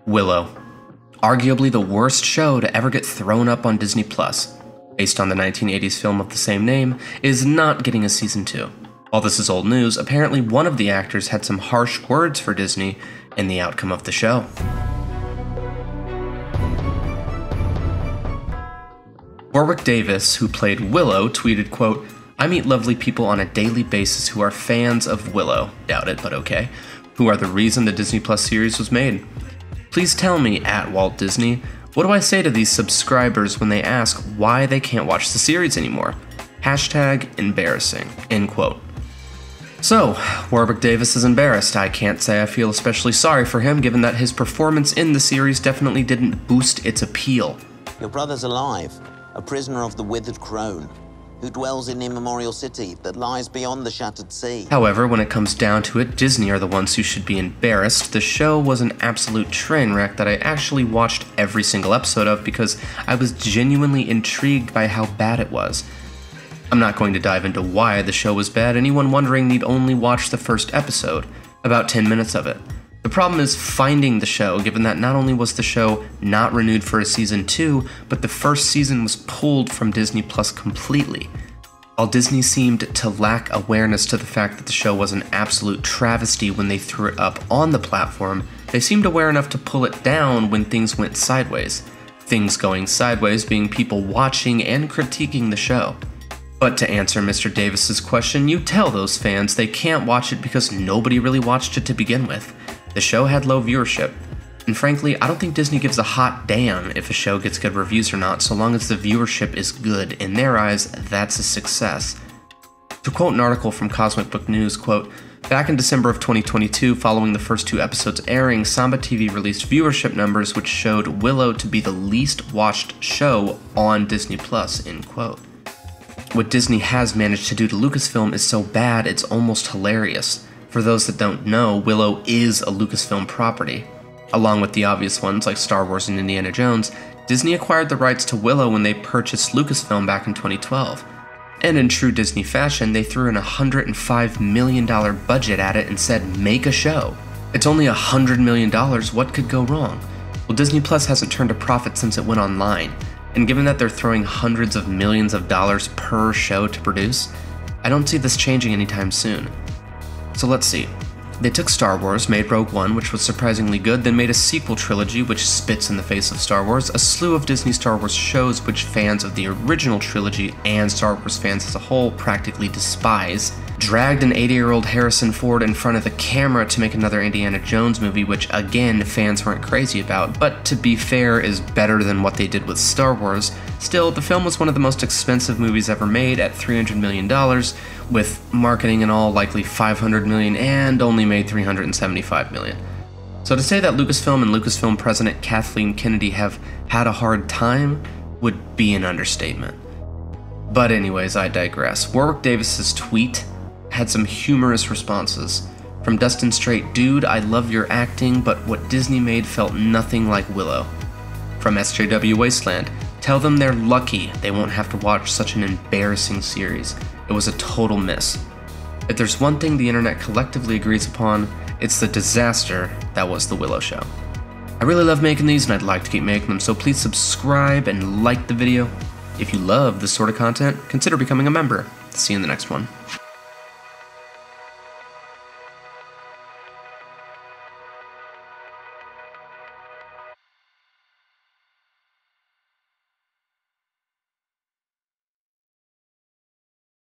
Willow. Arguably the worst show to ever get thrown up on Disney+, based on the 1980s film of the same name, is not getting a season 2. While this is old news, apparently one of the actors had some harsh words for Disney in the outcome of the show. Warwick Davis, who played Willow, tweeted, quote, "I meet lovely people on a daily basis who are fans of Willow, doubt it, but okay, who are the reason the Disney Plus series was made. Please tell me, at Walt Disney, what do I say to these subscribers when they ask why they can't watch the series anymore? Hashtag embarrassing," end quote. So, Warwick Davis is embarrassed. I can't say I feel especially sorry for him, given that his performance in the series definitely didn't boost its appeal. Your brother's alive, a prisoner of the withered crone, who dwells in immemorial city that lies beyond the shattered sea. However, when it comes down to it, Disney are the ones who should be embarrassed. The show was an absolute train wreck that I actually watched every single episode of because I was genuinely intrigued by how bad it was. I'm not going to dive into why the show was bad. Anyone wondering need only watch the first episode, about 10 minutes of it. The problem is finding the show, given that not only was the show not renewed for a season 2, but the first season was pulled from Disney Plus completely. While Disney seemed to lack awareness to the fact that the show was an absolute travesty when they threw it up on the platform, they seemed aware enough to pull it down when things went sideways. Things going sideways being people watching and critiquing the show. But to answer Mr. Davis's question, you tell those fans they can't watch it because nobody really watched it to begin with. The show had low viewership, and frankly, I don't think Disney gives a hot damn if a show gets good reviews or not, so long as the viewership is good. In their eyes, that's a success. To quote an article from Cosmic Book News, quote, "Back in December of 2022, following the first 2 episodes airing, Samba TV released viewership numbers which showed Willow to be the least watched show on Disney+, end quote. What Disney has managed to do to Lucasfilm is so bad it's almost hilarious. For those that don't know, Willow is a Lucasfilm property. Along with the obvious ones like Star Wars and Indiana Jones, Disney acquired the rights to Willow when they purchased Lucasfilm back in 2012. And in true Disney fashion, they threw in a $105 million budget at it and said, make a show. It's only $100 million, what could go wrong? Well, Disney Plus hasn't turned a profit since it went online. And given that they're throwing hundreds of millions of dollars per show to produce, I don't see this changing anytime soon. So let's see. They took Star Wars, made Rogue One, which was surprisingly good, then made a sequel trilogy which spits in the face of Star Wars, a slew of Disney Star Wars shows which fans of the original trilogy and Star Wars fans as a whole practically despise, dragged an 80-year-old Harrison Ford in front of the camera to make another Indiana Jones movie, which again, fans weren't crazy about, but to be fair is better than what they did with Star Wars. Still, the film was one of the most expensive movies ever made at $300 million, with marketing and all likely $500 million, and only made $375 million. So to say that Lucasfilm and Lucasfilm president Kathleen Kennedy have had a hard time would be an understatement. But anyways, I digress. Warwick Davis's tweet had some humorous responses. From Dustin Straight, "Dude, I love your acting, but what Disney made felt nothing like Willow." From SJW Wasteland, "Tell them they're lucky they won't have to watch such an embarrassing series. It was a total miss." If there's one thing the internet collectively agrees upon, it's the disaster that was the Willow show. I really love making these and I'd like to keep making them, so please subscribe and like the video. If you love this sort of content, consider becoming a member. See you in the next one.